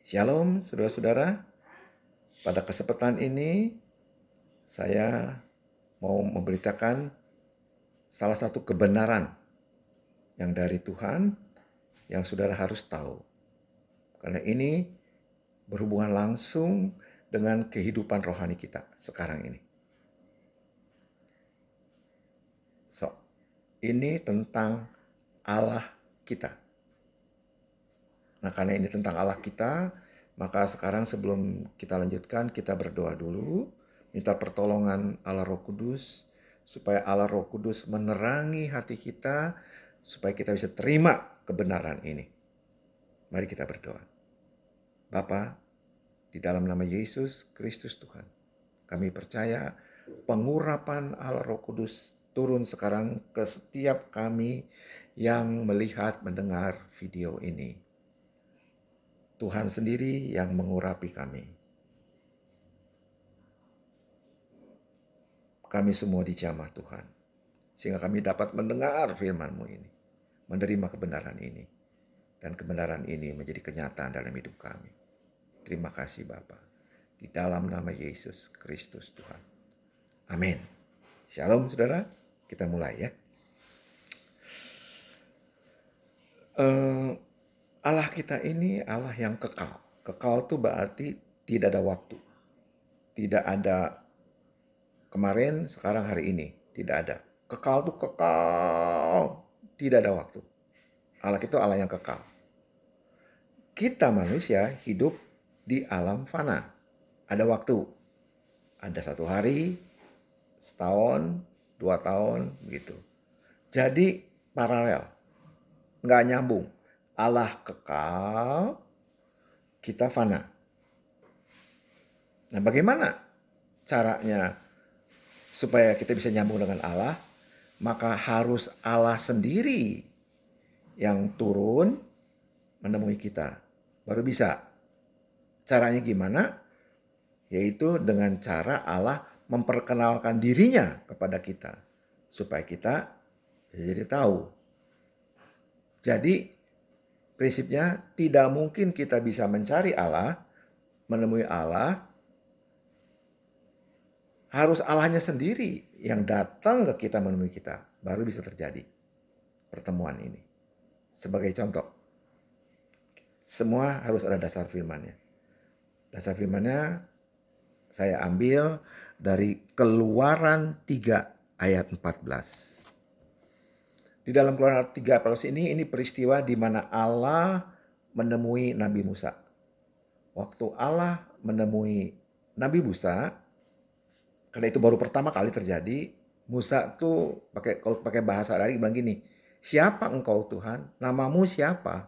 Shalom saudara-saudara, pada kesempatan ini saya mau memberitakan salah satu kebenaran yang dari Tuhan yang saudara harus tahu. Karena ini berhubungan langsung dengan kehidupan rohani kita sekarang ini. Ini tentang Allah kita. Nah, karena ini tentang Allah kita, maka sekarang sebelum kita lanjutkan, kita berdoa dulu, minta pertolongan Allah Roh Kudus, supaya Allah Roh Kudus menerangi hati kita, supaya kita bisa terima kebenaran ini. Mari kita berdoa. Bapa, di dalam nama Yesus Kristus Tuhan, kami percaya pengurapan Allah Roh Kudus turun sekarang ke setiap kami yang melihat, mendengar video ini. Tuhan sendiri yang mengurapi kami. Kami semua dijamah Tuhan. Sehingga kami dapat mendengar firman-Mu ini. Menerima kebenaran ini. Dan kebenaran ini menjadi kenyataan dalam hidup kami. Terima kasih Bapa. Di dalam nama Yesus Kristus Tuhan. Amin. Shalom saudara. Kita mulai ya. Allah kita ini Allah yang kekal. Kekal itu berarti tidak ada waktu. Tidak ada kemarin, sekarang, hari ini. Tidak ada. Kekal itu kekal. Tidak ada waktu. Allah itu Allah yang kekal. Kita manusia hidup di alam fana. Ada waktu. Ada 1 hari, setahun, 2 tahun, begitu. Jadi paralel. Nggak nyambung. Allah kekal, kita fana. Nah, bagaimana caranya supaya kita bisa nyambung dengan Allah? Maka harus Allah sendiri yang turun menemui kita. Baru bisa. Caranya gimana? Yaitu dengan cara Allah memperkenalkan dirinya kepada kita. Supaya kita jadi tahu. Jadi prinsipnya tidak mungkin kita bisa mencari Allah, menemui Allah. Harus Allahnya sendiri yang datang ke kita menemui kita. Baru bisa terjadi pertemuan ini. Sebagai contoh, semua harus ada dasar firman-Nya. Dasar firman-Nya saya ambil dari Keluaran 3 ayat 14. Di dalam Keluaran 3 ayat ini peristiwa di mana Allah menemui Nabi Musa. Waktu Allah menemui Nabi Musa, karena itu baru pertama kali terjadi, Musa tuh kalau pakai bahasa dari bilang gini, siapa engkau Tuhan? Namamu siapa?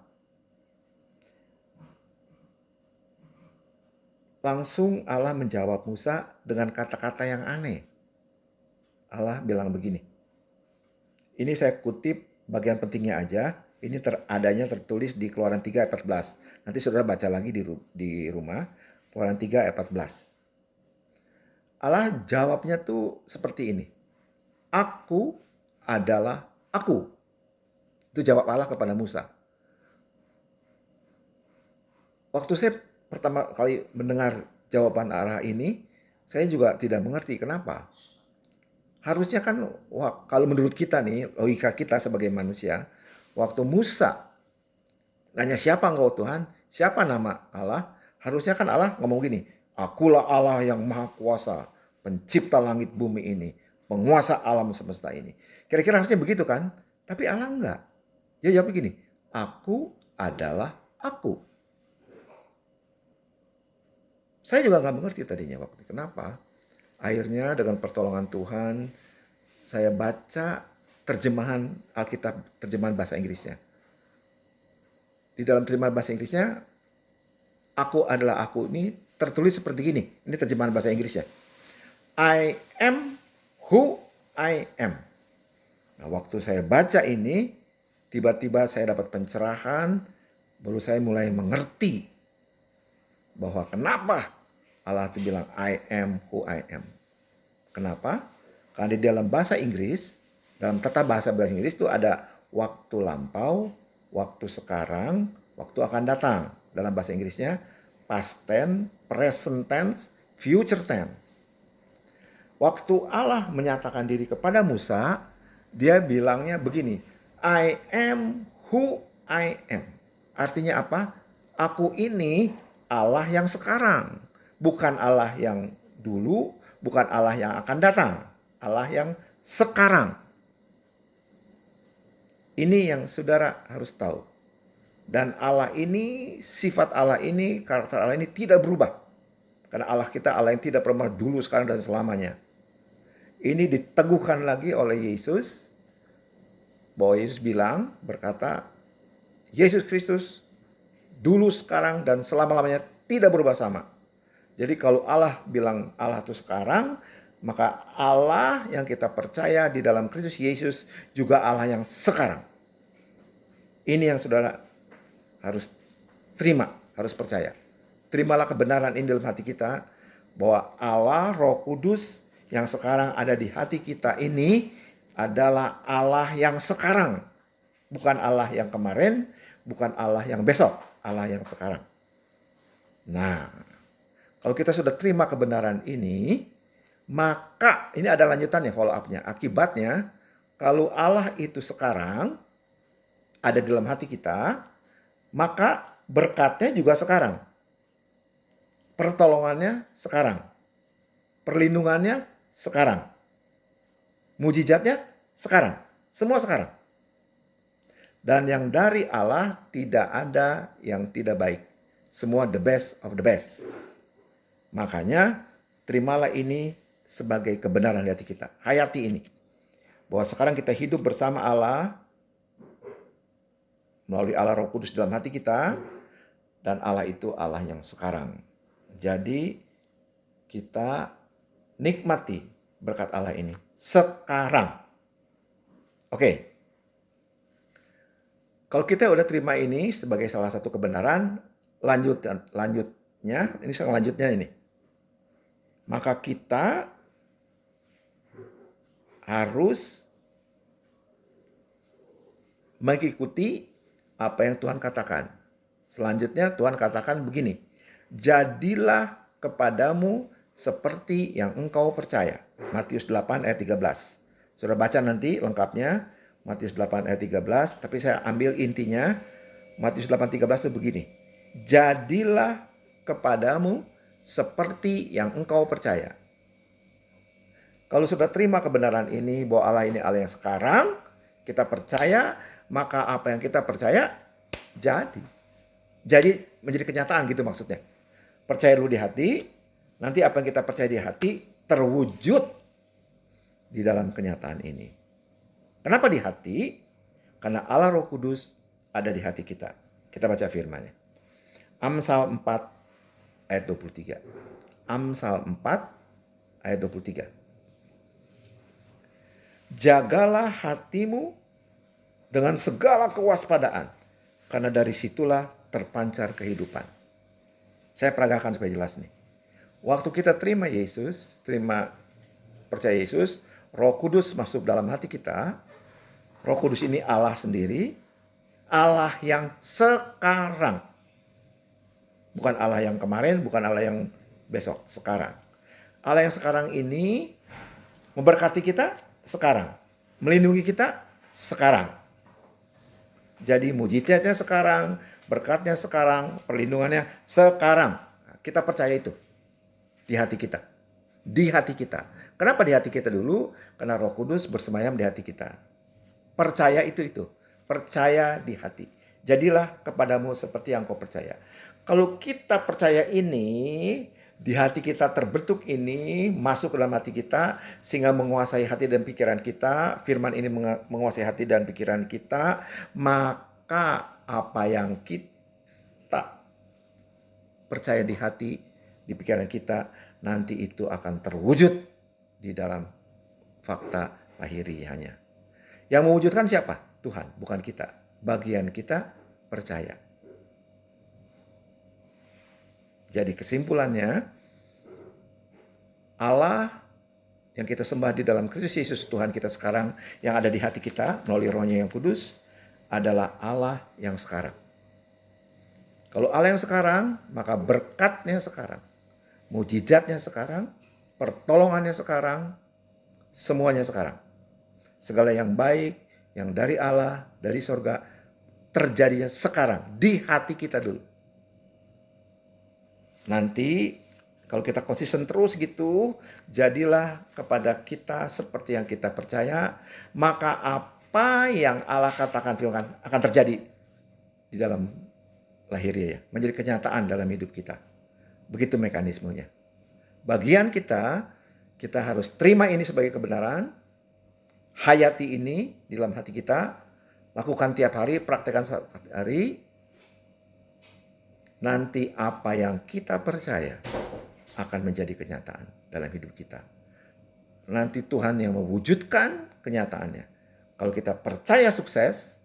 Langsung Allah menjawab Musa dengan kata-kata yang aneh. Allah bilang begini. Ini saya kutip bagian pentingnya aja. Ini adanya tertulis di Keluaran 3 ayat 14. Nanti saudara baca lagi di rumah. Keluaran 3 ayat 14. Allah jawabnya tuh seperti ini. Aku adalah aku. Itu jawab Allah kepada Musa. Waktu saya pertama kali mendengar jawaban Allah ini, saya juga tidak mengerti kenapa. Harusnya kan kalau menurut kita nih, logika kita sebagai manusia, waktu Musa nanya siapa engkau Tuhan, siapa nama Allah, harusnya kan Allah ngomong gini, akulah Allah yang maha kuasa, pencipta langit bumi ini, penguasa alam semesta ini. Kira-kira harusnya begitu kan? Tapi Allah enggak. Dia jawab begini, aku adalah aku. Saya juga nggak mengerti tadinya waktu. Kenapa? Akhirnya dengan pertolongan Tuhan, saya baca terjemahan Alkitab, terjemahan bahasa Inggrisnya. Di dalam terjemahan bahasa Inggrisnya, aku adalah aku ini tertulis seperti gini. Ini terjemahan bahasa Inggrisnya. I am who I am. Nah, waktu saya baca ini, tiba-tiba saya dapat pencerahan, baru saya mulai mengerti bahwa kenapa Allah itu bilang I am who I am. Kenapa? Karena di dalam bahasa Inggris, dalam tata bahasa Inggris itu ada waktu lampau, waktu sekarang, waktu akan datang. Dalam bahasa Inggrisnya past tense, present tense, future tense. Waktu Allah menyatakan diri kepada Musa, dia bilangnya begini, I am who I am. Artinya apa? Aku ini Allah yang sekarang. Bukan Allah yang dulu, bukan Allah yang akan datang. Allah yang sekarang. Ini yang saudara harus tahu. Dan Allah ini, sifat Allah ini, karakter Allah ini tidak berubah. Karena Allah kita Allah yang tidak pernah dulu, sekarang, dan selamanya. Ini diteguhkan lagi oleh Yesus. Bahwa Yesus bilang, berkata, Yesus Kristus dulu, sekarang, dan selama-lamanya tidak berubah sama. Jadi kalau Allah bilang Allah itu sekarang, maka Allah yang kita percaya di dalam Kristus Yesus juga Allah yang sekarang. Ini yang saudara harus terima, harus percaya. Terimalah kebenaran ini dalam hati kita, bahwa Allah Roh Kudus yang sekarang ada di hati kita ini adalah Allah yang sekarang. Bukan Allah yang kemarin, bukan Allah yang besok, Allah yang sekarang. Nah, kalau kita sudah terima kebenaran ini, maka ini ada lanjutannya, follow up-nya. Akibatnya, kalau Allah itu sekarang ada di dalam hati kita, maka berkatnya juga sekarang. Pertolongannya sekarang. Perlindungannya sekarang. Mujizatnya sekarang. Semua sekarang. Dan yang dari Allah tidak ada yang tidak baik. Semua the best of the best. Makanya terimalah ini sebagai kebenaran di hati kita. Hayati ini. Bahwa sekarang kita hidup bersama Allah melalui Allah Roh Kudus dalam hati kita, dan Allah itu Allah yang sekarang. Jadi kita nikmati berkat Allah ini sekarang. Oke. Kalau kita udah terima ini sebagai salah satu kebenaran, lanjutnya ini. Maka kita harus mengikuti apa yang Tuhan katakan. Selanjutnya Tuhan katakan begini, jadilah kepadamu seperti yang engkau percaya. Matius 8 ayat 13. Saudara baca nanti lengkapnya, Matius 8 ayat 13. Tapi saya ambil intinya, Matius 8:13 itu begini. Jadilah kepadamu seperti yang engkau percaya. Kalau sudah terima kebenaran ini, bahwa Allah ini Allah yang sekarang, kita percaya, maka apa yang kita percaya jadi menjadi kenyataan gitu maksudnya. Percaya dulu di hati, nanti apa yang kita percaya di hati terwujud di dalam kenyataan ini. Kenapa di hati? Karena Allah Roh Kudus ada di hati kita. Kita baca firman-Nya. Amsal 4 ayat 23. Amsal 4 ayat 23. Jagalah hatimu dengan segala kewaspadaan, karena dari situlah terpancar kehidupan. Saya peragakan supaya jelas nih. Waktu kita terima Yesus, percaya Yesus, Roh Kudus masuk dalam hati kita. Roh Kudus ini Allah sendiri, Allah yang sekarang. Bukan Allah yang kemarin, bukan Allah yang besok, sekarang. Allah yang sekarang ini memberkati kita sekarang, melindungi kita sekarang. Jadi mujizatnya sekarang, berkatnya sekarang, perlindungannya sekarang. Kita percaya itu di hati kita. Di hati kita. Kenapa di hati kita dulu? Karena Roh Kudus bersemayam di hati kita. Percaya itu. Percaya di hati. Jadilah kepadamu seperti yang kau percaya. Kalau kita percaya ini, di hati kita terbentuk ini, masuk ke dalam hati kita, sehingga menguasai hati dan pikiran kita, firman ini menguasai hati dan pikiran kita, maka apa yang kita percaya di hati, di pikiran kita, nanti itu akan terwujud di dalam fakta lahiriahnya. Yang mewujudkan siapa? Tuhan, bukan kita. Bagian kita percaya. Jadi kesimpulannya, Allah yang kita sembah di dalam Kristus Yesus Tuhan kita sekarang, yang ada di hati kita melalui Roh-Nya yang kudus, adalah Allah yang sekarang. Kalau Allah yang sekarang, maka berkatnya sekarang. Mujizatnya sekarang, pertolongannya sekarang, semuanya sekarang. Segala yang baik, yang dari Allah, dari sorga, terjadinya sekarang, di hati kita dulu. Nanti kalau kita konsisten terus gitu, jadilah kepada kita seperti yang kita percaya, maka apa yang Allah katakan firman akan terjadi di dalam lahirnya ya, menjadi kenyataan dalam hidup kita. Begitu mekanismenya. Bagian kita harus terima ini sebagai kebenaran, hayati ini di dalam hati kita, lakukan tiap hari, praktekkan setiap hari. Nanti apa yang kita percaya akan menjadi kenyataan dalam hidup kita. Nanti Tuhan yang mewujudkan kenyataannya. Kalau kita percaya sukses,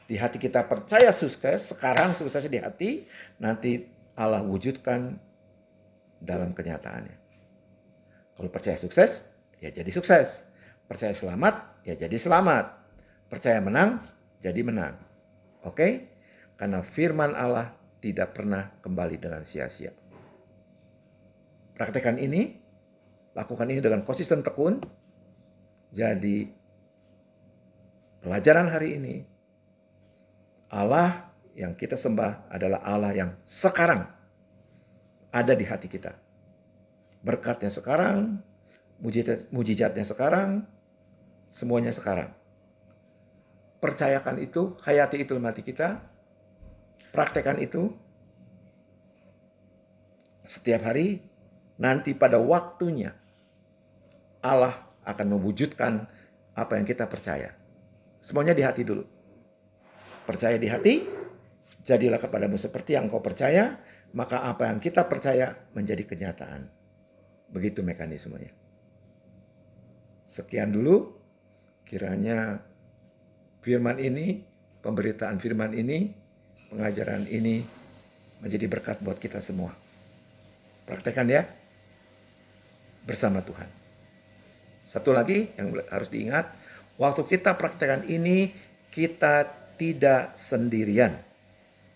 di hati kita percaya sukses, sekarang suksesnya di hati, nanti Allah wujudkan dalam kenyataannya. Kalau percaya sukses, ya jadi sukses. Percaya selamat, ya jadi selamat. Percaya menang, jadi menang. Oke? Karena firman Allah tidak pernah kembali dengan sia-sia. Praktekkan ini, lakukan ini dengan konsisten tekun. Jadi pelajaran hari ini, Allah yang kita sembah adalah Allah yang sekarang ada di hati kita. Berkatnya sekarang, mujizatnya sekarang, semuanya sekarang. Percayakan itu, hayati itu dalam hati kita, praktekkan itu setiap hari. Nanti pada waktunya Allah akan mewujudkan apa yang kita percaya. Semuanya di hati dulu. Percaya di hati, jadilah kepadamu seperti yang kau percaya, maka apa yang kita percaya menjadi kenyataan. Begitu mekanismenya. Sekian dulu, kiranya firman ini, pemberitaan firman ini, pengajaran ini menjadi berkat buat kita semua. Praktekkan ya, bersama Tuhan. Satu lagi yang harus diingat, waktu kita praktekkan ini, kita tidak sendirian.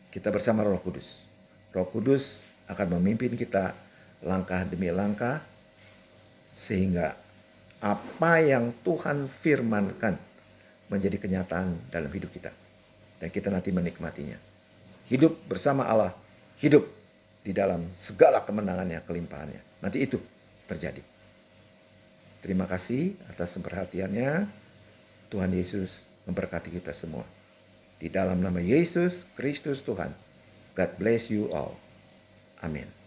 Kita bersama Roh Kudus. Roh Kudus akan memimpin kita langkah demi langkah, sehingga apa yang Tuhan firmankan menjadi kenyataan dalam hidup kita. Dan kita nanti menikmatinya. Hidup bersama Allah, hidup di dalam segala kemenangannya, kelimpahannya. Nanti itu terjadi. Terima kasih atas perhatiannya. Tuhan Yesus memberkati kita semua. Di dalam nama Yesus Kristus Tuhan. God bless you all. Amin.